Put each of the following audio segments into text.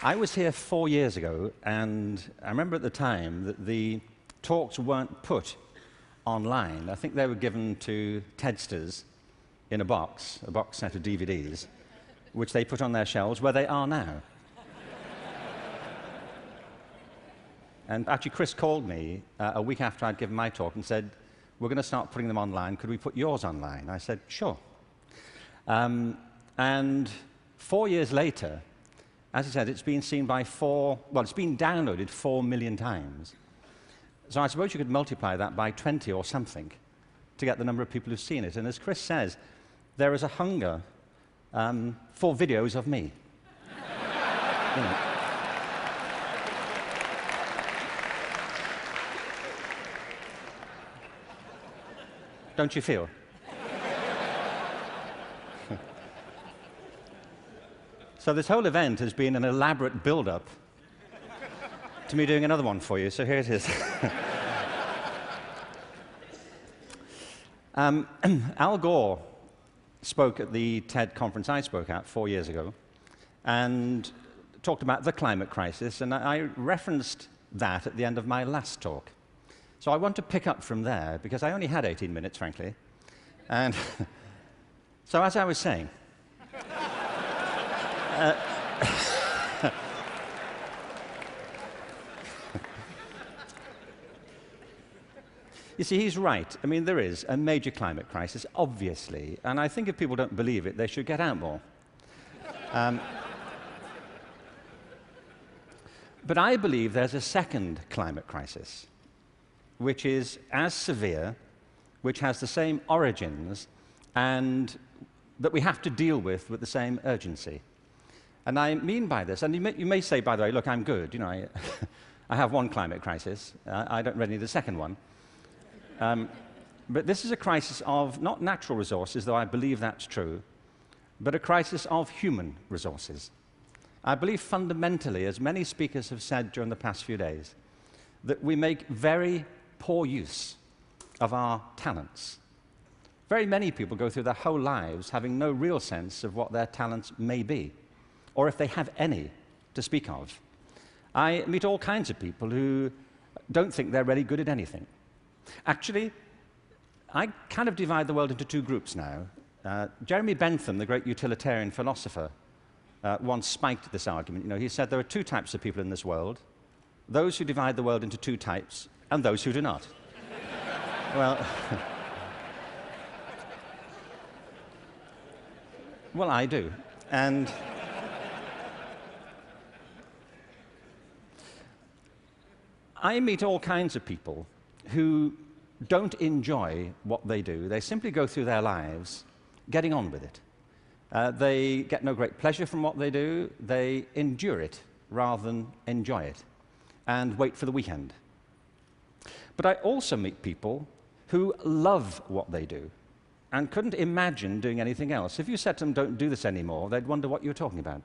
I was here 4 years ago, and I remember at the time that the talks weren't put online. I think they were given to TEDsters in a box set of DVDs, which they put on their shelves, where they are now. And actually, Chris called me a week after I'd given my talk and said, "We're going to start putting them online. Could we put yours online?" I said, "Sure." And 4 years later, as he said, it's been seen by it's been downloaded 4 million times. So I suppose you could multiply that by 20 or something to get the number of people who've seen it. And as Chris says, there is a hunger for videos of me. You know. Don't you feel? So this whole event has been an elaborate build-up to me doing another one for you, so here it is. Al Gore spoke at the TED conference I spoke at 4 years ago and talked about the climate crisis, and I referenced that at the end of my last talk. So I want to pick up from there, because I only had 18 minutes, frankly. And so as I was saying, you see, he's right. I mean, there is a major climate crisis, obviously, and I think if people don't believe it, they should get out more. But I believe there's a second climate crisis, which is as severe, which has the same origins, and that we have to deal with the same urgency. And I mean by this, and you may say, by the way, look, I'm good. You know, I have one climate crisis. I don't really need a second one. But this is a crisis of not natural resources, though I believe that's true, but a crisis of human resources. I believe fundamentally, as many speakers have said during the past few days, that we make very poor use of our talents. Very many people go through their whole lives having no real sense of what their talents may be, or if they have any to speak of. I meet all kinds of people who don't think they're really good at anything. Actually, I kind of divide the world into two groups now. Jeremy Bentham, the great utilitarian philosopher, once spiked this argument. You know, he said there are two types of people in this world: those who divide the world into two types, and those who do not. Well, well, I do. And I meet all kinds of people who don't enjoy what they do. They simply go through their lives getting on with it. They get no great pleasure from what they do. They endure it rather than enjoy it and wait for the weekend. But I also meet people who love what they do and couldn't imagine doing anything else. If you said to them, "Don't do this anymore," they'd wonder what you were talking about.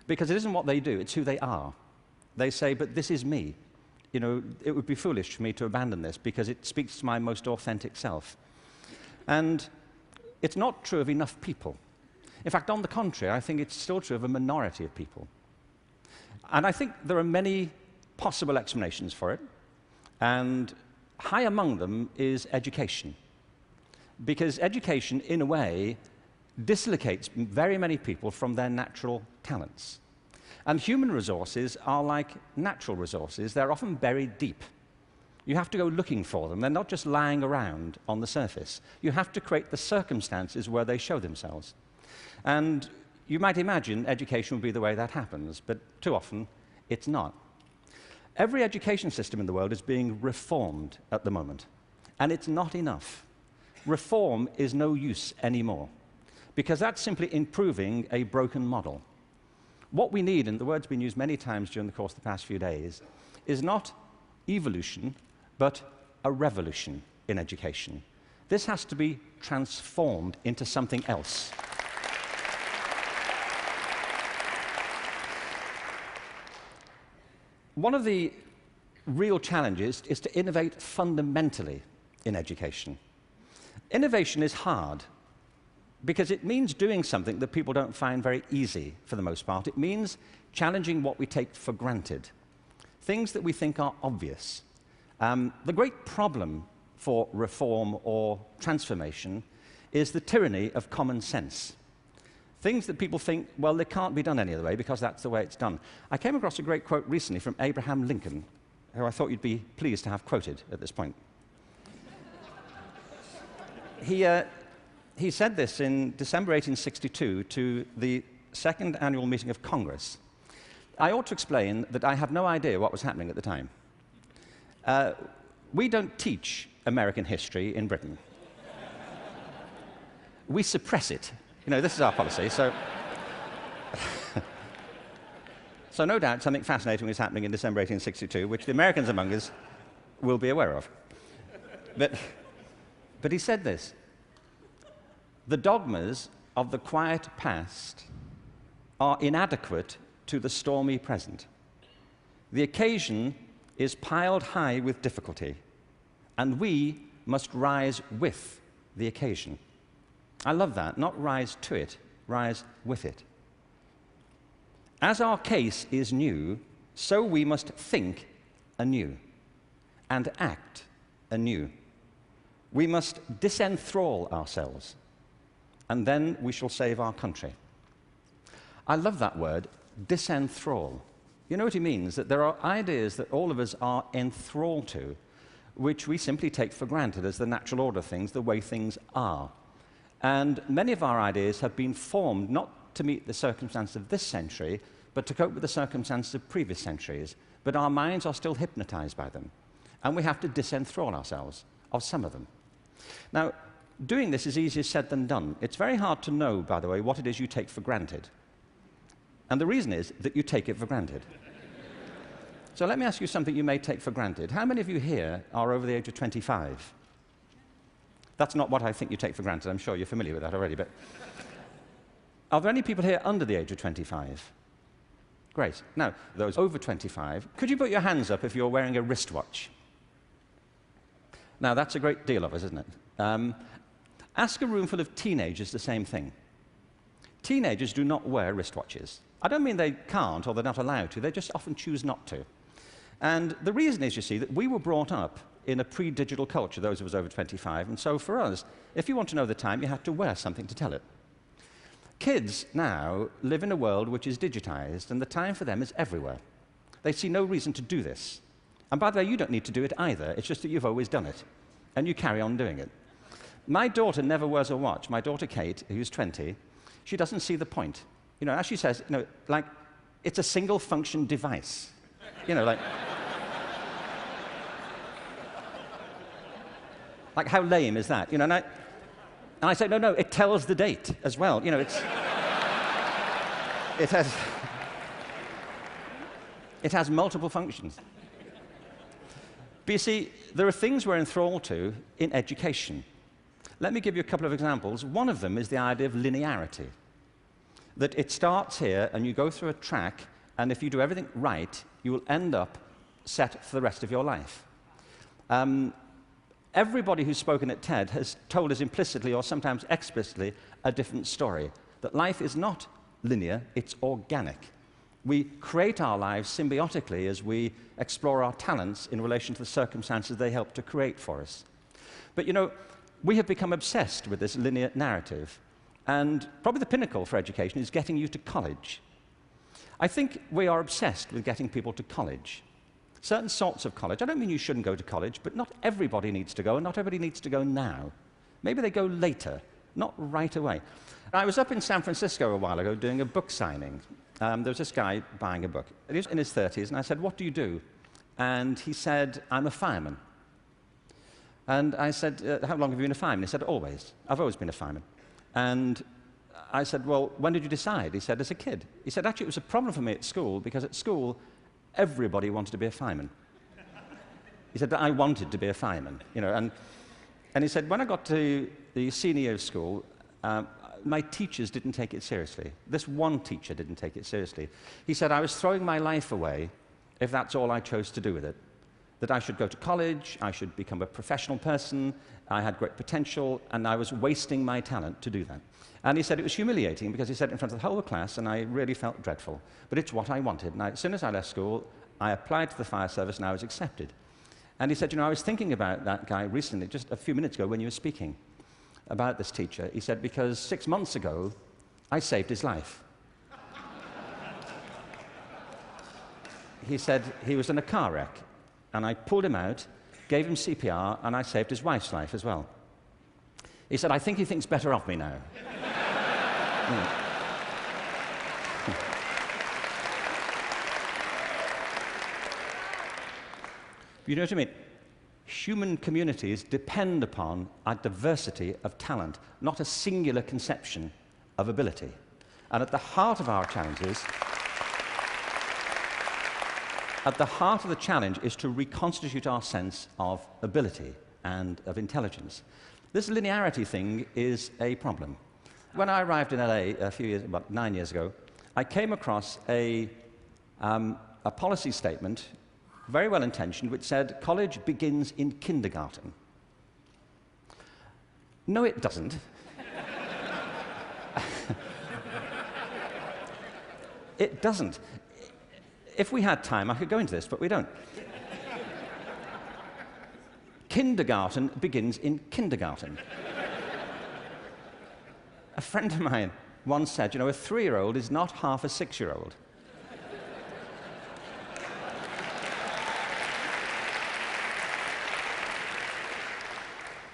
Because it isn't what they do, it's who they are. They say, "But this is me. You know, it would be foolish for me to abandon this because it speaks to my most authentic self." And it's not true of enough people. In fact, on the contrary, I think it's still true of a minority of people. And I think there are many possible explanations for it. And high among them is education. Because education, in a way, dislocates very many people from their natural talents. And human resources are like natural resources. They're often buried deep. You have to go looking for them. They're not just lying around on the surface. You have to create the circumstances where they show themselves. And you might imagine education would be the way that happens, but too often it's not. Every education system in the world is being reformed at the moment, and it's not enough. Reform is no use anymore, because that's simply improving a broken model. What we need, and the word's been used many times during the course of the past few days, is not evolution, but a revolution in education. This has to be transformed into something else. One of the real challenges is to innovate fundamentally in education. Innovation is hard because it means doing something that people don't find very easy for the most part. It means challenging what we take for granted, things that we think are obvious. The great problem for reform or transformation is the tyranny of common sense. Things that people think, well, they can't be done any other way because that's the way it's done. I came across a great quote recently from Abraham Lincoln, who I thought you'd be pleased to have quoted at this point. He said this in December 1862 to the second annual meeting of Congress. I ought to explain that I have no idea what was happening at the time. We don't teach American history in Britain. We suppress it. You know, this is our policy, so... So no doubt something fascinating was happening in December 1862, which the Americans among us will be aware of. But he said this: the dogmas of the quiet past are inadequate to the stormy present. The occasion is piled high with difficulty, and we must rise with the occasion. I love that. Not rise to it, rise with it. As our case is new, so we must think anew and act anew. We must disenthrall ourselves, and then we shall save our country. I love that word, disenthrall. You know what he means? That there are ideas that all of us are enthralled to, which we simply take for granted as the natural order of things, the way things are. And many of our ideas have been formed not to meet the circumstances of this century, but to cope with the circumstances of previous centuries. But our minds are still hypnotized by them, and we have to disenthrall ourselves of some of them. Now, doing this is easier said than done. It's very hard to know, by the way, what it is you take for granted. And the reason is that you take it for granted. So let me ask you something you may take for granted. How many of you here are over the age of 25? That's not what I think you take for granted. I'm sure you're familiar with that already. But are there any people here under the age of 25? Great. Now, those over 25, could you put your hands up if you're wearing a wristwatch? Now, that's a great deal of us, isn't it? Ask a room full of teenagers the same thing. Teenagers do not wear wristwatches. I don't mean they can't or they're not allowed to. They just often choose not to. And the reason is, you see, that we were brought up in a pre-digital culture, those of us over 25, and so for us, if you want to know the time, you have to wear something to tell it. Kids now live in a world which is digitized, and the time for them is everywhere. They see no reason to do this. And by the way, you don't need to do it either. It's just that you've always done it, and you carry on doing it. My daughter never wears a watch. My daughter Kate, who's 20, she doesn't see the point. You know, as she says, you know, like, it's a single-function device. You know, like... Like, how lame is that? You know, and I say, no, it tells the date as well. You know, it has multiple functions. But you see, there are things we're enthralled to in education. Let me give you a couple of examples. One of them is the idea of linearity. That it starts here, and you go through a track, and if you do everything right, you will end up set for the rest of your life. Everybody who's spoken at TED has told us implicitly or sometimes explicitly a different story, that life is not linear, it's organic. We create our lives symbiotically as we explore our talents in relation to the circumstances they help to create for us. But you know, we have become obsessed with this linear narrative, and probably the pinnacle for education is getting you to college. I think we are obsessed with getting people to college. Certain sorts of college. I don't mean you shouldn't go to college, but not everybody needs to go, and not everybody needs to go now. Maybe they go later, not right away. I was up in San Francisco a while ago doing a book signing. There was this guy buying a book. He was in his 30s, and I said, "What do you do?" And he said, "I'm a fireman." And I said, "How long have you been a fireman?" He said, "Always. I've always been a fireman." And I said, "Well, when did you decide?" He said, "As a kid." He said, "Actually, it was a problem for me at school, because at school, everybody wanted to be a fireman." He said, "But I wanted to be a fireman." You know, and he said, "When I got to the senior year of school, my teachers didn't take it seriously. This one teacher didn't take it seriously. He said, I was throwing my life away if that's all I chose to do with it. That I should go to college, I should become a professional person, I had great potential, and I was wasting my talent to do that. And he said it was humiliating because he said it in front of the whole class, and I really felt dreadful. But it's what I wanted. And as soon as I left school, I applied to the fire service, and I was accepted. And he said, you know, I was thinking about that guy recently, just a few minutes ago when you were speaking about this teacher. He said, because 6 months ago, I saved his life. He said he was in a car wreck, and I pulled him out, gave him CPR, and I saved his wife's life as well. He said, I think he thinks better of me now. You know what I mean? Human communities depend upon a diversity of talent, not a singular conception of ability. And at the heart of our challenges, at the heart of the challenge is to reconstitute our sense of ability and of intelligence. This linearity thing is a problem. When I arrived in LA about 9 years ago, I came across a policy statement, very well intentioned, which said college begins in kindergarten. No, it doesn't. It doesn't. If we had time, I could go into this, but we don't. Kindergarten begins in kindergarten. A friend of mine once said, you know, a 3-year-old is not half a 6-year-old.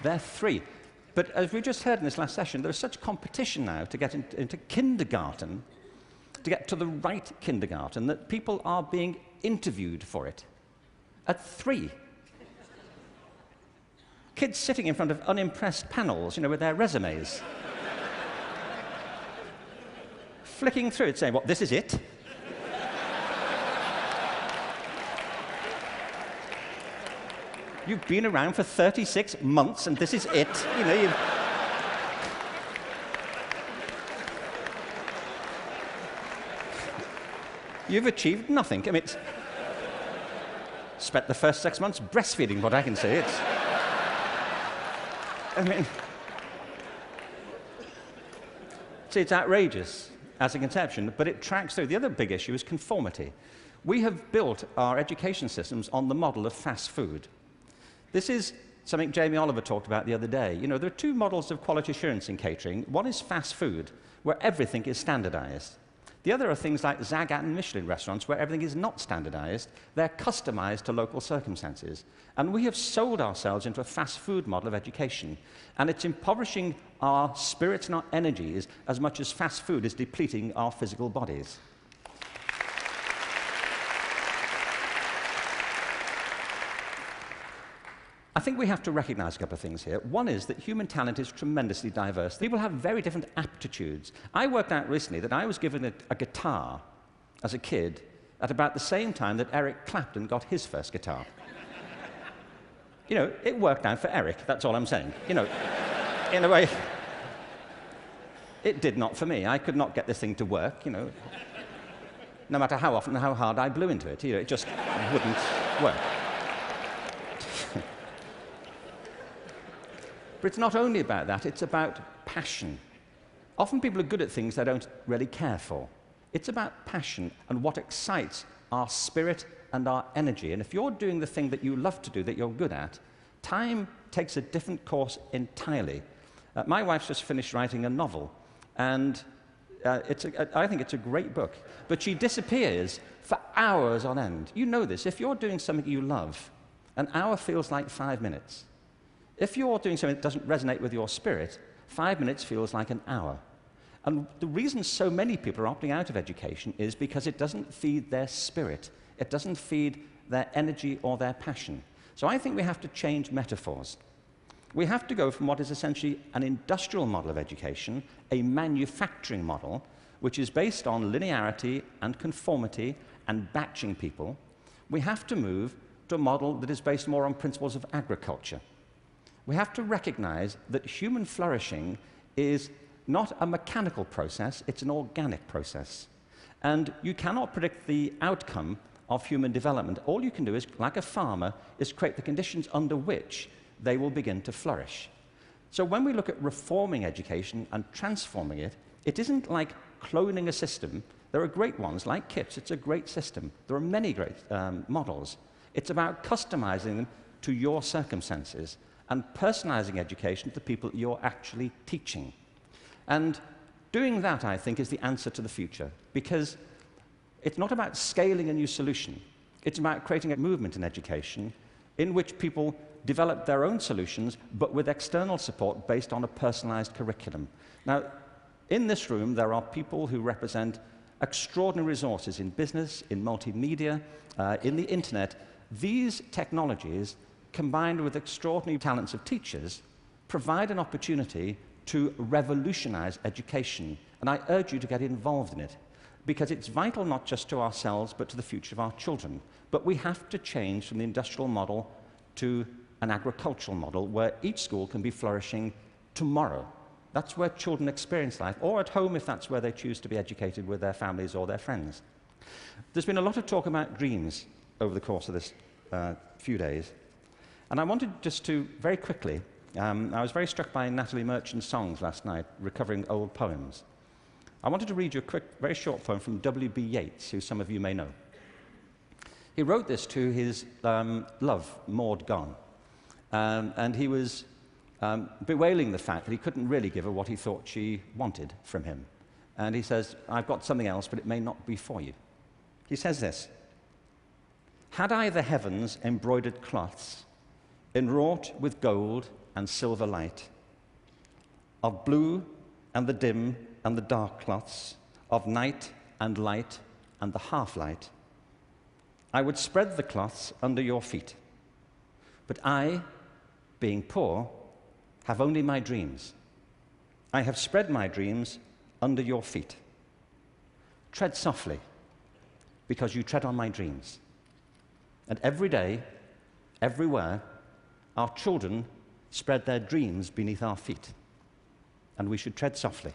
They're 3. But as we just heard in this last session, there's such competition now to get into kindergarten, to get to the right kindergarten, that people are being interviewed for it at 3. Kids sitting in front of unimpressed panels, you know, with their resumes. Flicking through it, saying, what, this is it? You've been around for 36 months, and this is it. You know, you've achieved nothing. I mean, spent the first 6 months breastfeeding, what I can say. I mean, see, it's outrageous as a conception, but it tracks through. The other big issue is conformity. We have built our education systems on the model of fast food. This is something Jamie Oliver talked about the other day. You know, there are 2 models of quality assurance in catering. One is fast food, where everything is standardized. The other are things like Zagat and Michelin restaurants, where everything is not standardized. They're customized to local circumstances. And we have sold ourselves into a fast food model of education. And it's impoverishing our spirits and our energies as much as fast food is depleting our physical bodies. I think we have to recognize a couple of things here. One is that human talent is tremendously diverse. People have very different aptitudes. I worked out recently that I was given a guitar as a kid at about the same time that Eric Clapton got his first guitar. You know, it worked out for Eric, that's all I'm saying. You know, in a way, it did not for me. I could not get this thing to work, you know. No matter how often and how hard I blew into it, you know, it just wouldn't work. But it's not only about that, it's about passion. Often people are good at things they don't really care for. It's about passion and what excites our spirit and our energy. And if you're doing the thing that you love to do, that you're good at, time takes a different course entirely. My wife's just finished writing a novel, and I think it's a great book. But she disappears for hours on end. You know this. If you're doing something you love, an hour feels like 5 minutes. If you're doing something that doesn't resonate with your spirit, 5 minutes feels like an hour. And the reason so many people are opting out of education is because it doesn't feed their spirit. It doesn't feed their energy or their passion. So I think we have to change metaphors. We have to go from what is essentially an industrial model of education, a manufacturing model, which is based on linearity and conformity and batching people. We have to move to a model that is based more on principles of agriculture. We have to recognize that human flourishing is not a mechanical process, it's an organic process. And you cannot predict the outcome of human development. All you can do is, like a farmer, is create the conditions under which they will begin to flourish. So when we look at reforming education and transforming it, it isn't like cloning a system. There are great ones, like KIPS. It's a great system. There are many great models. It's about customizing them to your circumstances and personalizing education to the people you're actually teaching. And doing that, I think, is the answer to the future, because it's not about scaling a new solution. It's about creating a movement in education in which people develop their own solutions, but with external support based on a personalized curriculum. Now, in this room, there are people who represent extraordinary resources in business, in multimedia, in the internet. These technologies, combined with extraordinary talents of teachers, provide an opportunity to revolutionize education. And I urge you to get involved in it, because it's vital not just to ourselves, but to the future of our children. But we have to change from the industrial model to an agricultural model where each school can be flourishing tomorrow. That's where children experience life, or at home if that's where they choose to be educated with their families or their friends. There's been a lot of talk about dreams over the course of this few days. And I wanted just to, very quickly, I was very struck by Natalie Merchant's songs last night, recovering old poems. I wanted to read you a quick, very short poem from W.B. Yeats, who some of you may know. He wrote this to his love, Maud Gone, and he was bewailing the fact that he couldn't really give her what he thought she wanted from him. And he says, I've got something else, but it may not be for you. He says this: had I the heavens embroidered cloths, enwrought with gold and silver light, of blue and the dim and the dark cloths, of night and light and the half-light, I would spread the cloths under your feet. But I, being poor, have only my dreams. I have spread my dreams under your feet. Tread softly, because you tread on my dreams. And every day, everywhere, our children spread their dreams beneath our feet. And we should tread softly.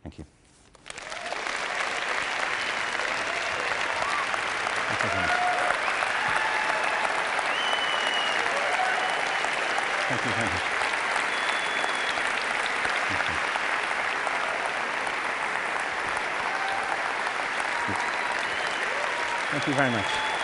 Thank you. Thank you very much. Thank you very much. Thank you very much.